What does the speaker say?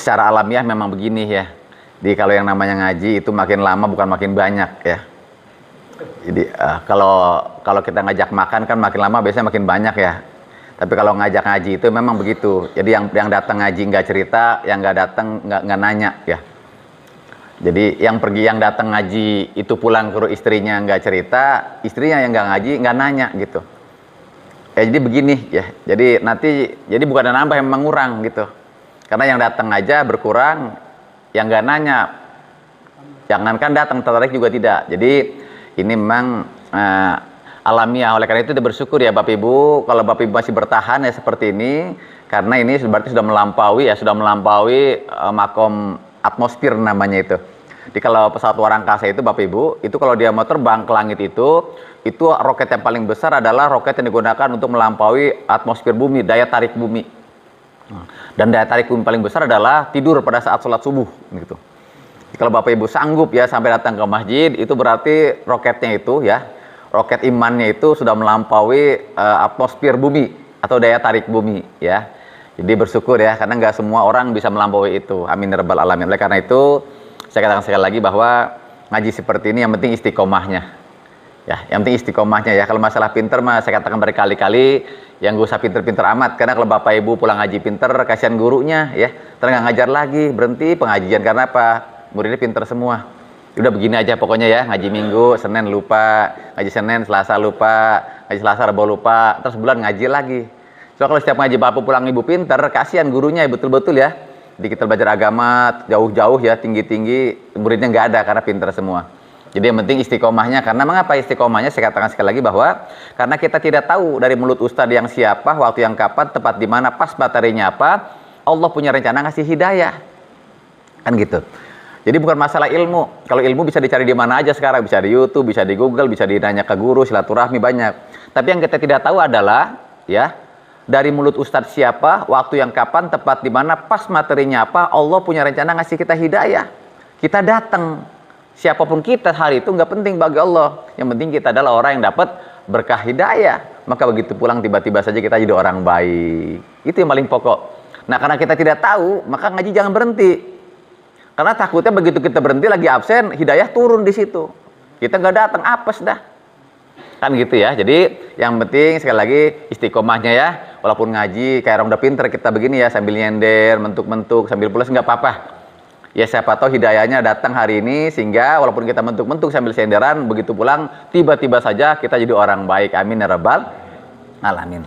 secara alamiah memang begini ya. Jadi kalau yang namanya ngaji itu makin lama bukan makin banyak ya. Jadi kalau kita ngajak makan kan makin lama biasanya makin banyak ya. Tapi kalau ngajak ngaji itu memang begitu. Jadi yang datang ngaji nggak cerita, yang nggak datang nggak nanya ya. Jadi yang datang ngaji itu pulang ke istrinya nggak cerita, istrinya yang nggak ngaji nggak nanya gitu. Ya jadi begini ya. Jadi bukan nambah, yang mengurang gitu. Karena yang datang aja berkurang, yang nggak nanya, jangankan datang tertarik juga tidak. Jadi ini memang alamiah. Oleh karena itu kita bersyukur ya Bapak Ibu, kalau Bapak Ibu masih bertahan ya seperti ini, karena ini berarti sudah melampaui makom atmosfer namanya itu. Jadi kalau pesawat luar angkasa itu Bapak Ibu, itu kalau dia mau terbang ke langit itu roket yang paling besar adalah roket yang digunakan untuk melampaui atmosfer bumi, daya tarik bumi. Dan daya tarik bumi paling besar adalah tidur pada saat sholat subuh gitu. Jadi kalau Bapak Ibu sanggup ya sampai datang ke masjid, itu berarti roketnya itu ya, roket imannya itu sudah melampaui atmosfer bumi atau daya tarik bumi ya. Jadi bersyukur ya, karena nggak semua orang bisa melampaui itu. Amin ya rabbal alamin. Oleh karena itu saya katakan sekali lagi bahwa ngaji seperti ini yang penting istiqomahnya ya, yang penting istiqomahnya ya. Kalau masalah pinter mah saya katakan berkali-kali, yang gak usah pinter-pinter amat, karena kalau Bapak Ibu pulang ngaji pinter, kasihan gurunya ya, terus nggak ngajar lagi, berhenti pengajian. Karena apa? Muridnya pinter semua. Udah begini aja pokoknya ya, ngaji Minggu, Senin lupa, ngaji Senin, Selasa lupa, ngaji Selasa, Rabu lupa, terus bulan ngaji lagi. So kalau setiap ngaji Bapak pulang Ibu pinter, kasihan gurunya betul-betul ya. Jadi kita belajar agama jauh-jauh ya, tinggi-tinggi, muridnya nggak ada karena pinter semua. Jadi yang penting istiqomahnya. Karena mengapa istiqomahnya? Saya katakan sekali lagi bahwa karena kita tidak tahu dari mulut ustadz yang siapa, waktu yang kapan, tepat di mana, pas materinya apa, Allah punya rencana ngasih hidayah. Kan gitu. Jadi bukan masalah ilmu. Kalau ilmu bisa dicari di mana aja sekarang, bisa di YouTube, bisa di Google, bisa ditanya ke guru, silaturahmi banyak. Tapi yang kita tidak tahu adalah ya, dari mulut ustadz siapa, waktu yang kapan, tepat di mana, pas materinya apa, Allah punya rencana ngasih kita hidayah. Kita datang. Siapapun kita hari itu nggak penting bagi Allah. Yang penting kita adalah orang yang dapat berkah hidayah. Maka begitu pulang tiba-tiba saja kita jadi orang baik. Itu yang paling pokok. Nah karena kita tidak tahu, maka ngaji jangan berhenti. Karena takutnya begitu kita berhenti lagi absen, hidayah turun di situ. Kita nggak datang, apes dah. Kan gitu ya. Jadi yang penting sekali lagi istiqomahnya ya. Walaupun ngaji kayak orang udah pinter kita begini ya, sambil nyender, mentuk-mentuk, sambil pulas nggak apa-apa. Ya siapa tahu hidayahnya datang hari ini, sehingga walaupun kita mentuk-mentuk sambil senderan, begitu pulang tiba-tiba saja kita jadi orang baik. Amin ya rabbal alamin.